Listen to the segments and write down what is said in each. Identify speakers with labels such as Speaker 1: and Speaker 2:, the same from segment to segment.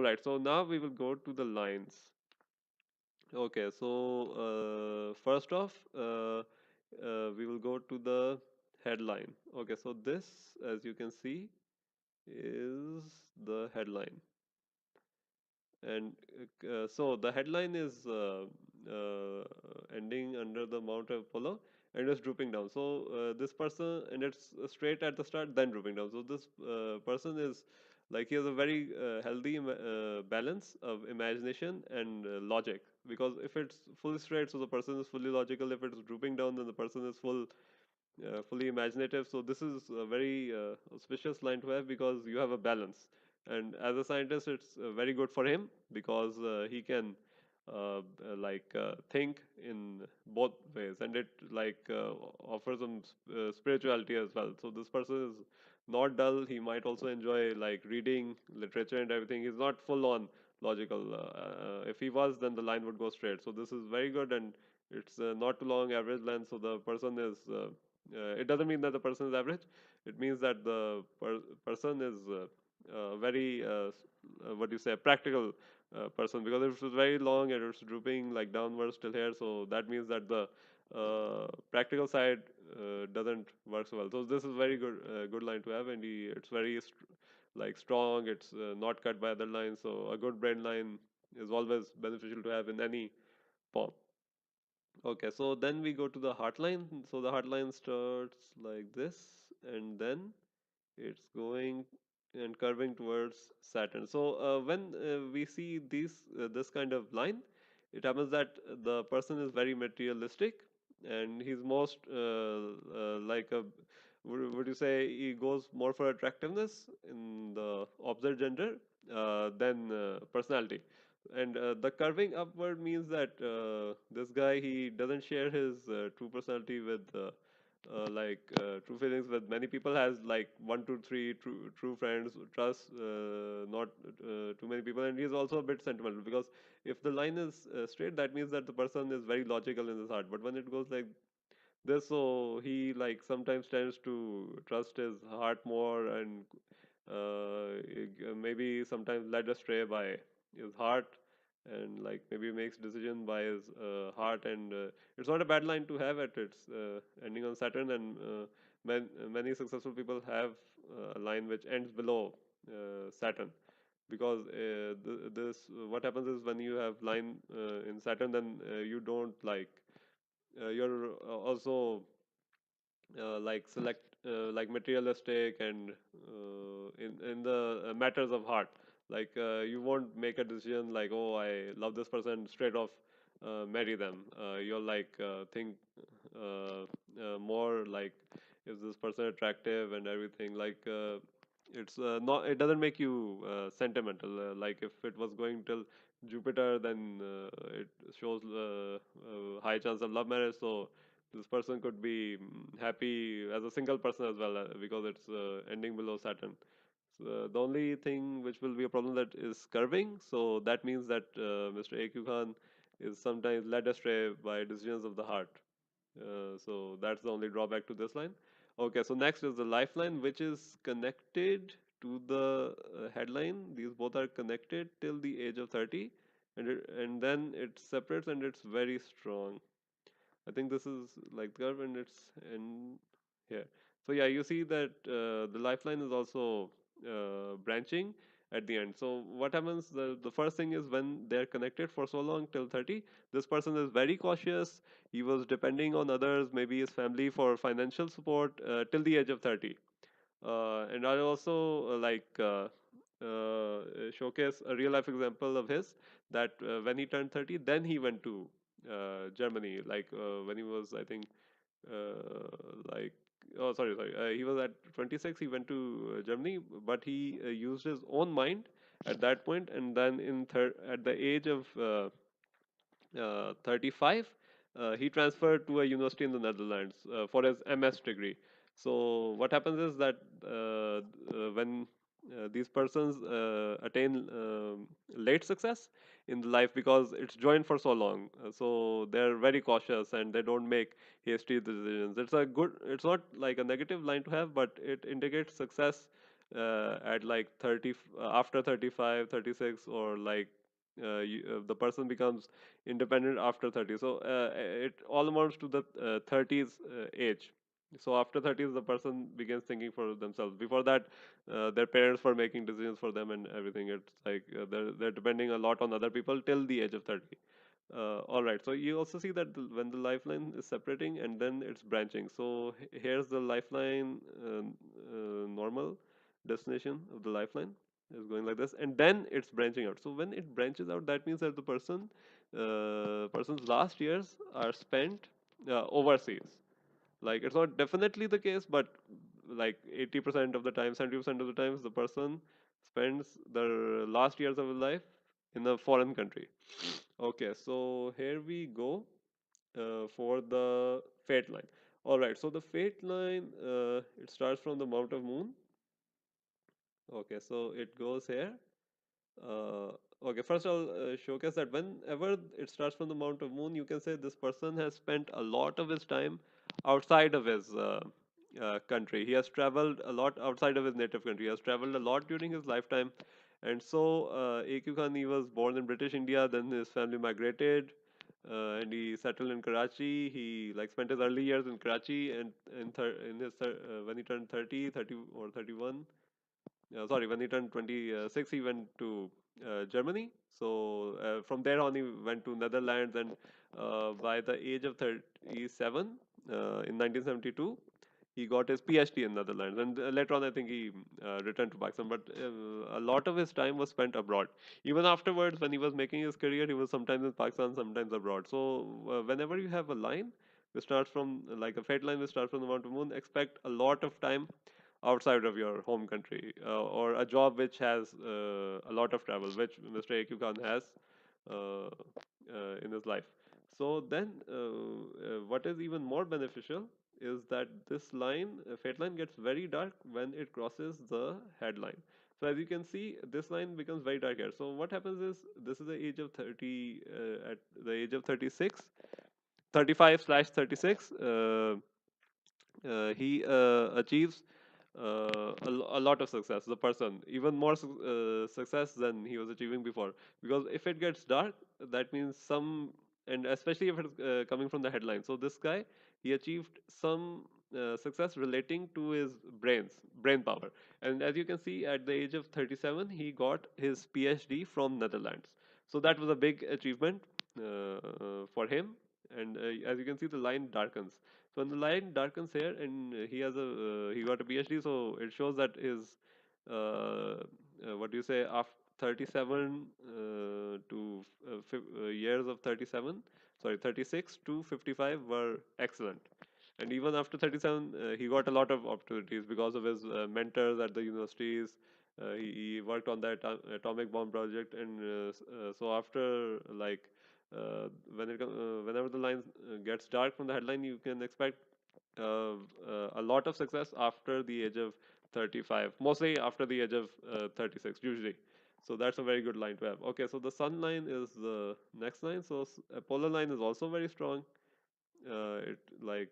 Speaker 1: All right, so now we will go to the lines. Okay, so first off, we will go to the headline. Okay, so this, as you can see, is the headline. And so the headline is ending under the Mount Apollo and it's drooping down. So this person, and it's straight at the start, then drooping down. So this person is like he has a very healthy balance of imagination and logic. Because if it's fully straight, so the person is fully logical. If it's drooping down, then the person is fully imaginative. So this is a very auspicious line to have because you have a balance. And as a scientist, it's very good for him because he can think in both ways, and it offers some spirituality as well. So this person is not dull. He might also enjoy like reading literature and everything. He's not full on logical. If he was, then the line would go straight. So this is very good, and it's not too long, average length. So the person is it doesn't mean that the person is average. It means that the person is very what do you say, practical person, because if it's very long and it's drooping like downwards till here, so that means that the practical side doesn't work so well. So this is very good line to have, and it's very strong. It's not cut by other lines, so a good brain line is always beneficial to have in any form. Okay, so then we go to the heartline. So the heartline starts like this, and then it's going and curving towards Saturn. So when we see this kind of line, it happens that the person is very materialistic, and he's most like a would you say he goes more for attractiveness in the opposite gender than personality. And the curving upward means that this guy, he doesn't share his true personality with true feelings with many people. Has like one, two, three true friends, trust not too many people, and he's also a bit sentimental because if the line is straight, that means that the person is very logical in his heart. But when it goes like this, so he like sometimes tends to trust his heart more, and maybe sometimes led astray by his heart, and like maybe makes decision by his heart. And it's not a bad line to have at its ending on Saturn. And many successful people have a line which ends below Saturn, because this what happens is when you have line in Saturn, then you don't you're also select materialistic and in the matters of heart. You won't make a decision like, oh, I love this person, straight off marry them. You'll think more like, is this person attractive and everything. It's not, it doesn't make you sentimental. Like if it was going till Jupiter, then it shows high chance of love marriage. So this person could be happy as a single person as well, because it's ending below Saturn. So the only thing which will be a problem that is curving. So that means that Mr. AQ Khan is sometimes led astray by decisions of the heart. So that's the only drawback to this line. Okay, so next is the lifeline, which is connected to the headline. These both are connected till the age of 30, and then it separates, and it's very strong. I think this is like curve, and it's in here. So yeah, you see that the lifeline is also branching at the end. So what happens? The first thing is when they're connected for so long till 30, this person is very cautious. He was depending on others, maybe his family, for financial support till the age of 30. And I also showcase a real life example of his, that when he turned 30, then he went to Germany. When he was, I think, uh, like, oh, sorry, he was at 26, he went to Germany, but he used his own mind at that point. And then at the age of 35, he transferred to a university in the Netherlands for his MS degree. So what happens is that when these persons attain late success in life, because it's joined for so long, so they're very cautious and they don't make hasty decisions. It's not like a negative line to have, but it indicates success at like 30 after 35, 36, or like the person becomes independent after 30. So it all amounts to the 30s age. So after 30s, the person begins thinking for themselves. Before that, their parents were making decisions for them and everything. It's like they're depending a lot on other people till the age of 30. All right. So you also see that when the lifeline is separating and then it's branching. So here's the lifeline normal destination of the lifeline is going like this, and then it's branching out. So when it branches out, that means that the person's last years are spent overseas. Like it's not definitely the case, but like 80% of the time, 70% of the times, the person spends their last years of his life in a foreign country. Okay, so here we go for the fate line. All right, so the fate line it starts from the Mount of Moon. Okay, so it goes here. Okay, first I'll showcase that whenever it starts from the Mount of Moon, you can say this person has spent a lot of his time outside of his country. He has traveled a lot outside of his native country. He has traveled a lot during his lifetime. And so, A.Q. Khan, he was born in British India, then his family migrated, and he settled in Karachi. He like spent his early years in Karachi, and in his when he turned 30, 30 or 31, sorry, when he turned 26, he went to Germany. So from there on, he went to Netherlands, and by the age of 37, in 1972, he got his PhD in Netherlands. And later on, I think he returned to Pakistan. But a lot of his time was spent abroad. Even afterwards, when he was making his career, he was sometimes in Pakistan, sometimes abroad. So whenever you have a line which starts from like a fate line which starts from the Mount Moon, expect a lot of time outside of your home country, or a job which has a lot of travel, which Mr. AQ Khan has in his life. So then, what is even more beneficial is that this line, fate line, gets very dark when it crosses the headline. So as you can see, this line becomes very dark here. So what happens is this is the age of 30, at the age of 36, 35 slash 36. He achieves a lot of success. The person even more success than he was achieving before. Because if it gets dark, that means some, and especially if it's coming from the headline. So this guy, he achieved some success relating to his brain power. And as you can see, at the age of 37, he got his PhD from Netherlands. So that was a big achievement for him. And as you can see, the line darkens. So when the line darkens here, and he got a PhD, so it shows that his what do you say, after 37 years of 37, sorry, 36 to 55 were excellent. And even after 37, he got a lot of opportunities because of his mentors at the universities. He worked on that atomic bomb project, and so after like whenever the line gets dark from the headline, you can expect a lot of success after the age of 35, mostly after the age of 36, usually. So that's a very good line to have. Okay, so the sun line is the next line. So a polar line is also very strong. It like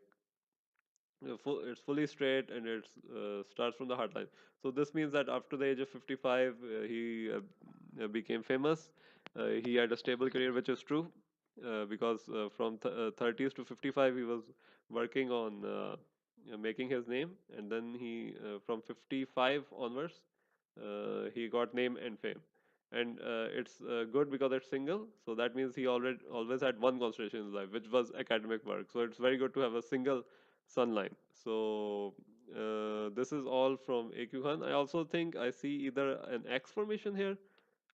Speaker 1: it's fully straight, and it starts from the hard line. So this means that after the age of 55, he became famous. He had a stable career, which is true, because from 30s to 55, he was working on making his name, and then he from 55 onwards, he got name and fame. And it's good because it's single, so that means he already always had one concentration in his life, which was academic work. So it's very good to have a single sunline. So this is all from AQ Khan. I also think I see either an X formation here,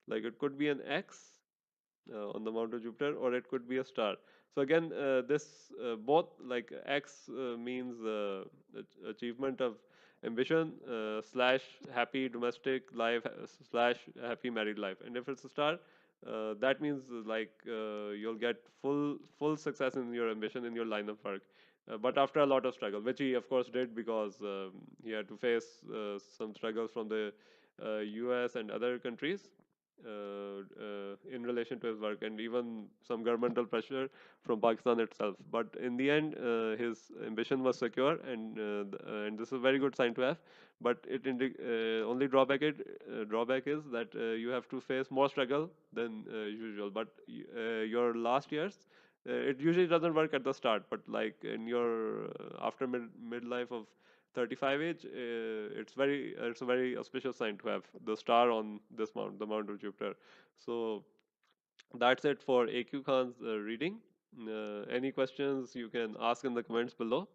Speaker 1: like it could be an X on the Mount of Jupiter, or it could be a star. So again, this both like X means achievement of ambition slash happy domestic life slash happy married life, and if it's a star, that means like you'll get full success in your ambition in your line of work. But after a lot of struggle, which he of course did, because he had to face some struggles from the US and other countries. in relation to his work, and even some governmental pressure from Pakistan itself. But in the end, his ambition was secure, and this is a very good sign to have. But only drawback is that you have to face more struggle than usual. But your last years, it usually doesn't work at the start, but like in your after midlife of 35 age, it's a very auspicious sign to have the star on this mount, the Mount of Jupiter. So that's it for AQ Khan's reading. Any questions you can ask in the comments below.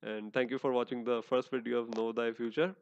Speaker 1: And thank you for watching the first video of Know Thy Future.